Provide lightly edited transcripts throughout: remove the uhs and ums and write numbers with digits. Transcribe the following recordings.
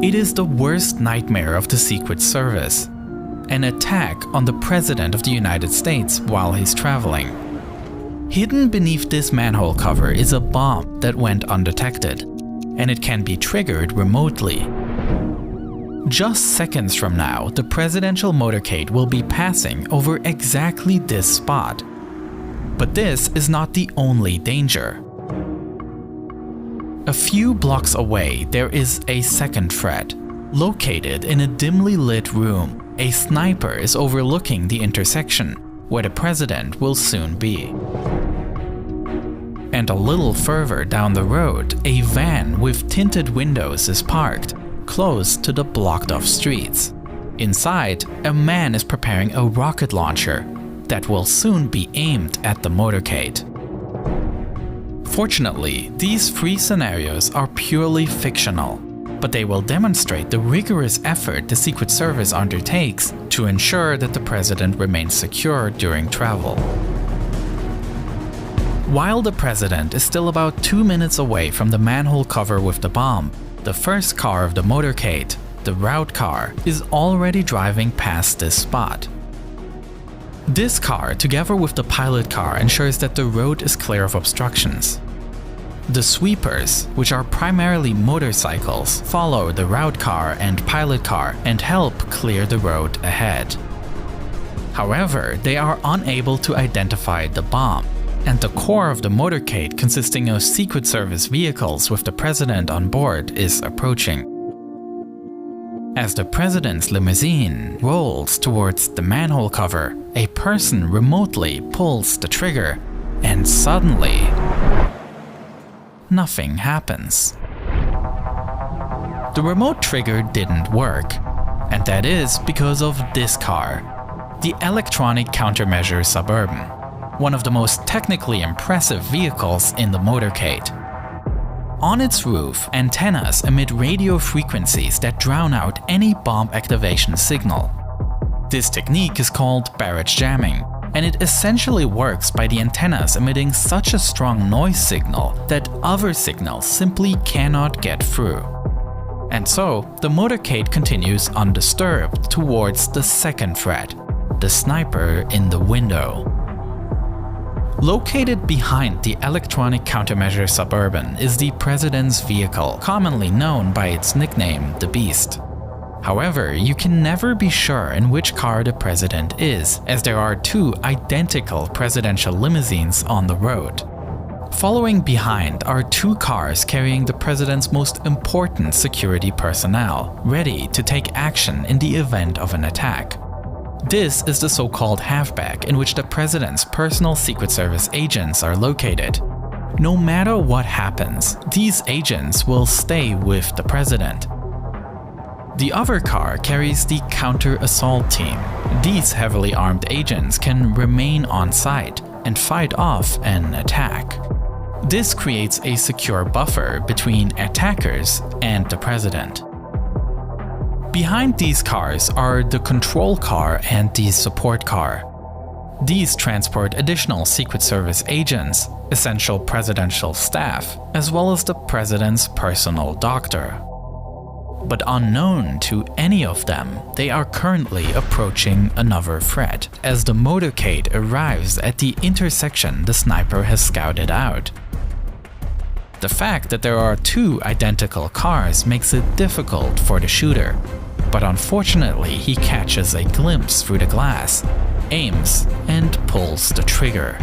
It is the worst nightmare of the Secret Service. An attack on the President of the United States while he's traveling. Hidden beneath this manhole cover is a bomb that went undetected, and it can be triggered remotely. Just seconds from now, the presidential motorcade will be passing over exactly this spot. But this is not the only danger. A few blocks away, there is a second threat. Located in a dimly lit room, a sniper is overlooking the intersection, where the president will soon be. And a little further down the road, a van with tinted windows is parked, close to the blocked-off streets. Inside, a man is preparing a rocket launcher that will soon be aimed at the motorcade. Fortunately, these three scenarios are purely fictional, but they will demonstrate the rigorous effort the Secret Service undertakes to ensure that the president remains secure during travel. While the president is still about 2 minutes away from the manhole cover with the bomb, the first car of the motorcade, the route car, is already driving past this spot. This car, together with the pilot car, ensures that the road is clear of obstructions. The sweepers, which are primarily motorcycles, follow the route car and pilot car and help clear the road ahead. However, they are unable to identify the bomb, and the core of the motorcade, consisting of Secret Service vehicles with the president on board, is approaching. As the president's limousine rolls towards the manhole cover, a person remotely pulls the trigger, and suddenly, nothing happens. The remote trigger didn't work, and that is because of this car, the Electronic Countermeasure Suburban, one of the most technically impressive vehicles in the motorcade. On its roof, antennas emit radio frequencies that drown out any bomb activation signal. This technique is called barrage jamming, and it essentially works by the antennas emitting such a strong noise signal that other signals simply cannot get through. And so, the motorcade continues undisturbed towards the second threat, the sniper in the window. Located behind the Electronic Countermeasure Suburban is the president's vehicle, commonly known by its nickname, the Beast. However, you can never be sure in which car the president is, as there are two identical presidential limousines on the road. Following behind are two cars carrying the president's most important security personnel, ready to take action in the event of an attack. This is the so-called halfback in which the president's personal Secret Service agents are located. No matter what happens, these agents will stay with the president. The other car carries the counter-assault team. These heavily armed agents can remain on site and fight off an attack. This creates a secure buffer between attackers and the president. Behind these cars are the control car and the support car. These transport additional Secret Service agents, essential presidential staff, as well as the president's personal doctor. But unknown to any of them, they are currently approaching another threat, as the motorcade arrives at the intersection the sniper has scouted out. The fact that there are two identical cars makes it difficult for the shooter, but unfortunately he catches a glimpse through the glass, aims, and pulls the trigger.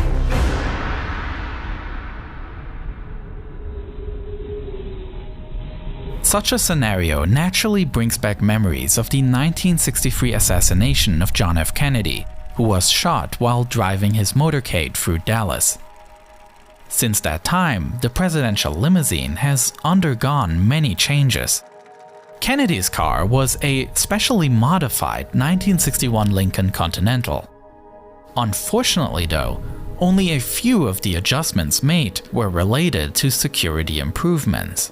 Such a scenario naturally brings back memories of the 1963 assassination of John F. Kennedy, who was shot while driving his motorcade through Dallas. Since that time, the presidential limousine has undergone many changes. Kennedy's car was a specially modified 1961 Lincoln Continental. Unfortunately though, only a few of the adjustments made were related to security improvements.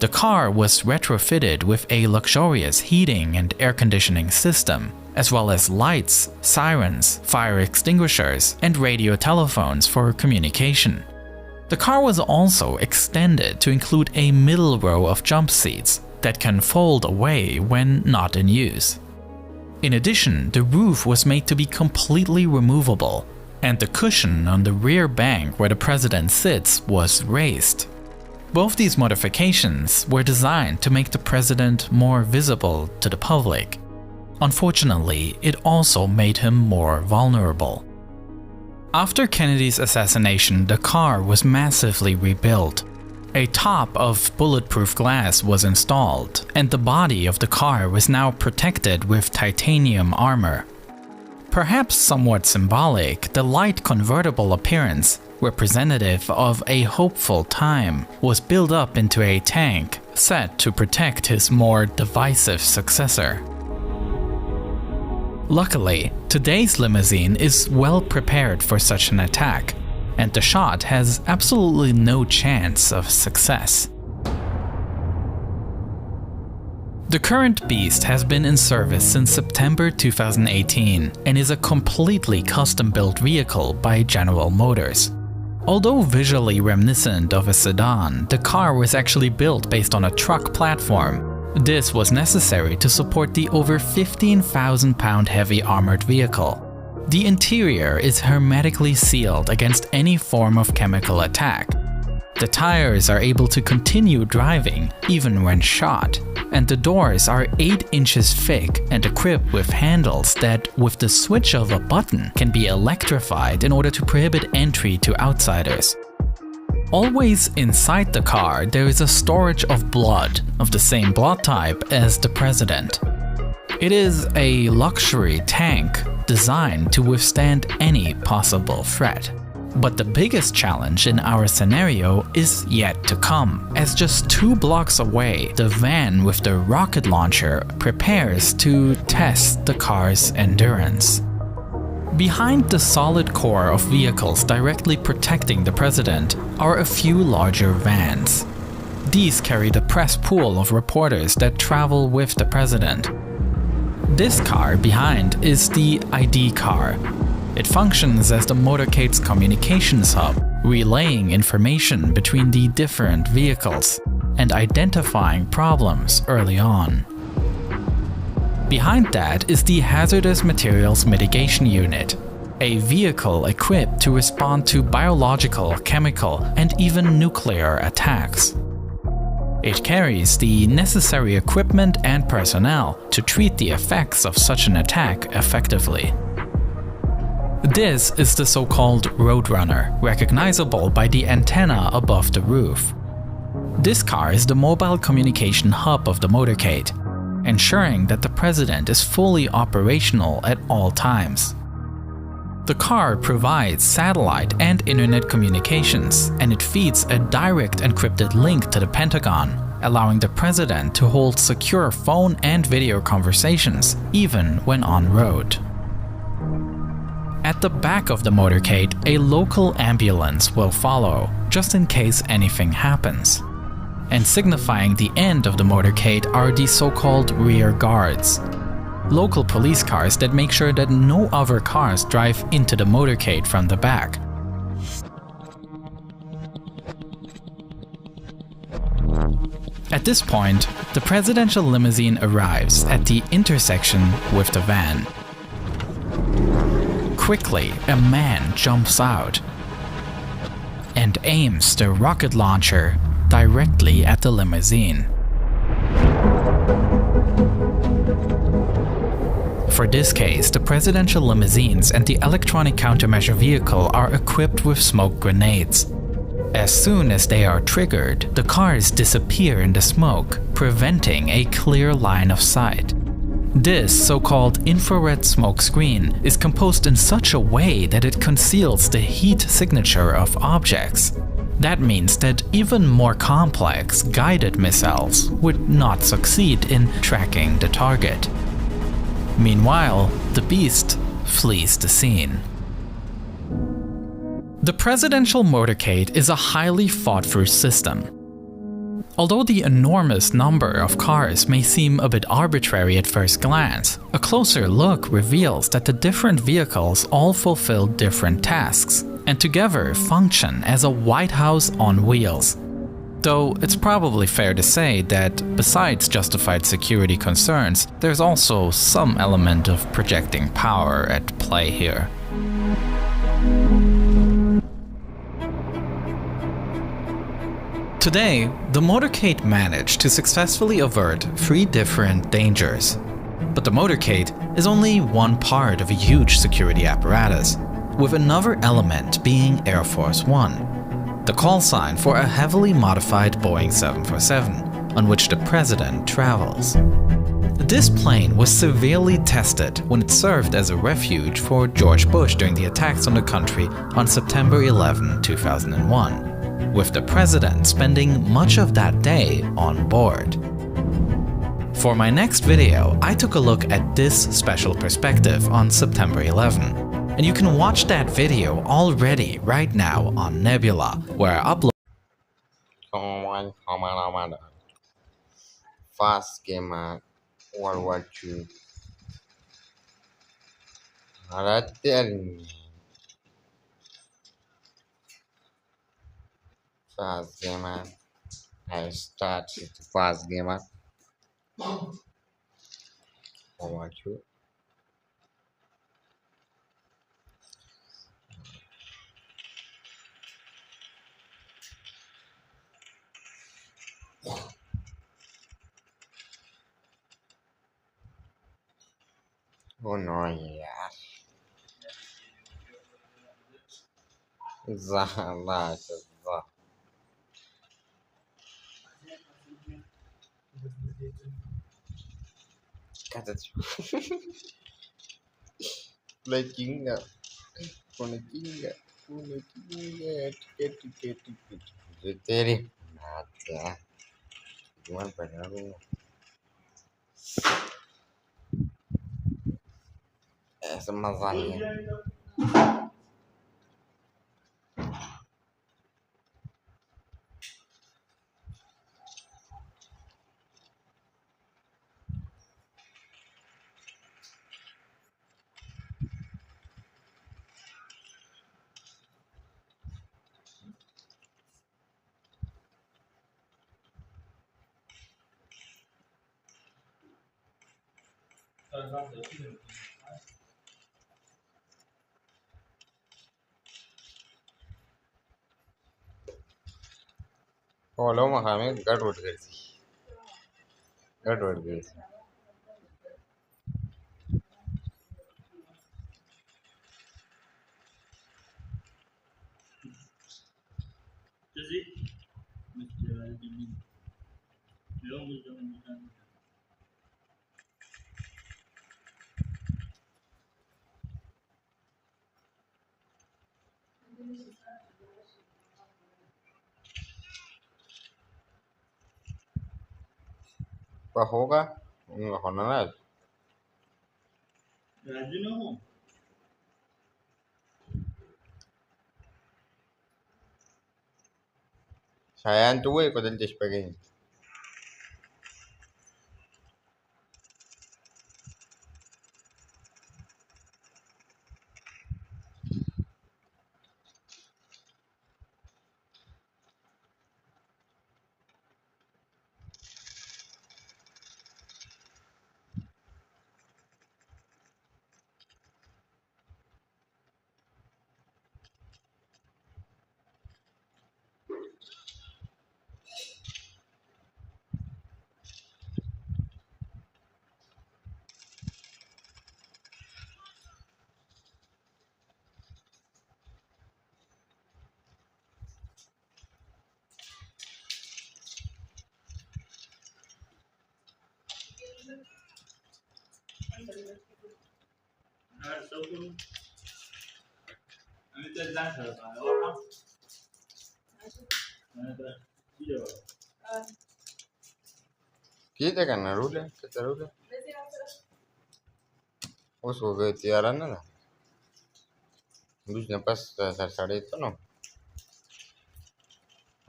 The car was retrofitted with a luxurious heating and air conditioning system, as well as lights, sirens, fire extinguishers, and radio telephones for communication. The car was also extended to include a middle row of jump seats, that can fold away when not in use. In addition, the roof was made to be completely removable, and the cushion on the rear bank where the president sits was raised. Both these modifications were designed to make the president more visible to the public. Unfortunately, it also made him more vulnerable. After Kennedy's assassination, the car was massively rebuilt. A top of bulletproof glass was installed, and the body of the car was now protected with titanium armor. Perhaps somewhat symbolic, the light convertible appearance, representative of a hopeful time, was built up into a tank, set to protect his more divisive successor. Luckily, today's limousine is well prepared for such an attack, and the shot has absolutely no chance of success. The current Beast has been in service since September 2018 and is a completely custom-built vehicle by General Motors. Although visually reminiscent of a sedan, the car was actually built based on a truck platform. This was necessary to support the over 15,000-pound heavy armored vehicle. The interior is hermetically sealed against any form of chemical attack. The tires are able to continue driving even when shot, and the doors are 8 inches thick and equipped with handles that, with the switch of a button, can be electrified in order to prohibit entry to outsiders. Always inside the car, there is a storage of blood of the same blood type as the president. It is a luxury tank designed to withstand any possible threat. But the biggest challenge in our scenario is yet to come, as just 2 blocks away, the van with the rocket launcher prepares to test the car's endurance. Behind the solid core of vehicles directly protecting the president are a few larger vans. These carry the press pool of reporters that travel with the president. This car behind is the ID car. It functions as the motorcade's communications hub, relaying information between the different vehicles and identifying problems early on. Behind that is the Hazardous Materials Mitigation Unit, a vehicle equipped to respond to biological, chemical, and even nuclear attacks. It carries the necessary equipment and personnel to treat the effects of such an attack effectively. This is the so-called Roadrunner, recognizable by the antenna above the roof. This car is the mobile communication hub of the motorcade, ensuring that the president is fully operational at all times. The car provides satellite and internet communications, and it feeds a direct encrypted link to the Pentagon, allowing the president to hold secure phone and video conversations, even when en route. At the back of the motorcade, a local ambulance will follow, just in case anything happens. And signifying the end of the motorcade are the so-called rear guards, local police cars that make sure that no other cars drive into the motorcade from the back. At this point, the presidential limousine arrives at the intersection with the van. Quickly, a man jumps out and aims the rocket launcher directly at the limousine. For this case, the presidential limousines and the electronic countermeasure vehicle are equipped with smoke grenades. As soon as they are triggered, the cars disappear in the smoke, preventing a clear line of sight. This so-called infrared smoke screen is composed in such a way that it conceals the heat signature of objects. That means that even more complex guided missiles would not succeed in tracking the target. Meanwhile, the Beast flees the scene. The presidential motorcade is a highly thought-through system. Although the enormous number of cars may seem a bit arbitrary at first glance, a closer look reveals that the different vehicles all fulfill different tasks and together function as a White House on wheels. Though it's probably fair to say that besides justified security concerns, there's also some element of projecting power at play here. Today, the motorcade managed to successfully avert 3 different dangers. But the motorcade is only one part of a huge security apparatus, with another element being Air Force One, the call sign for a heavily modified Boeing 747 on which the president travels. This plane was severely tested when it served as a refuge for George Bush during the attacks on the country on September 11, 2001, with the president spending much of that day on board. For my next video, I took a look at this special perspective on September 11, and you can watch that video already right now on Nebula, where I upload. Fast gamer World War II. Fast gamer. I start with fast gamer. World War II. Oh no, yeah. Zah. Kata Flaking up. Flaking up. Tiket. Jadi, nah, gimana pada lu? Semazanya. Follow Mohammed गड़बड़ गई थी Apa होगा होना ना sayang tuh kau dari sebagainya kita kan naruda kita naruda उसको गए तैयार है ना दूसरे पास साढ़े तो ना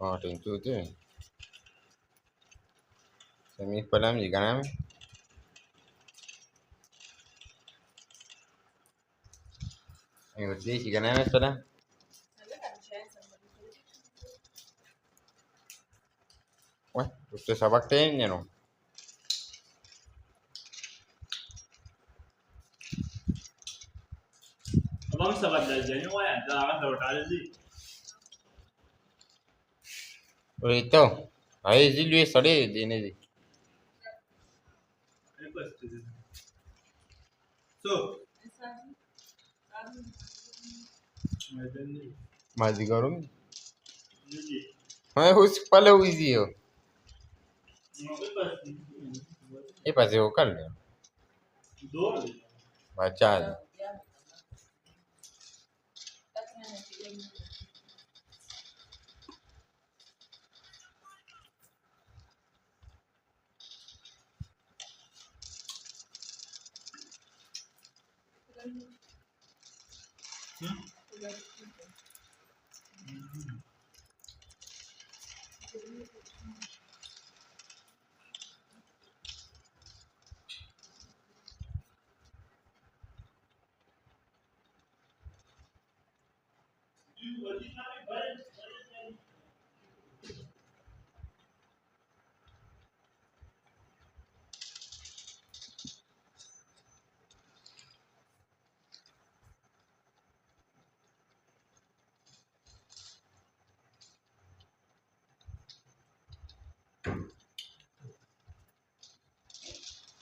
और टेंचू थे semi pelam juga nami yang berarti juga nami sudah Usted sabak tenya no. Abang sahabat belajarnya wah ya, jangan terlalu sih. Então, aí ele sare dene di. Ini pasti. So, macam ni. Mas garum. Ini. Mas os pala wizio. Ini pasti. E fazer o caldo. Dua. Machado.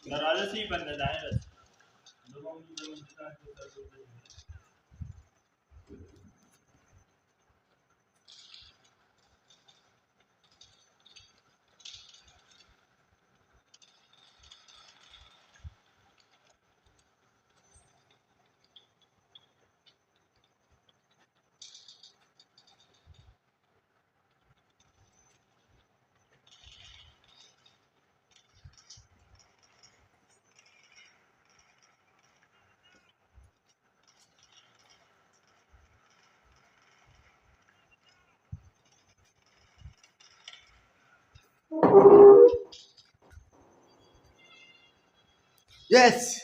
Terlalu sih benda dah. Dua orang kita. Yes.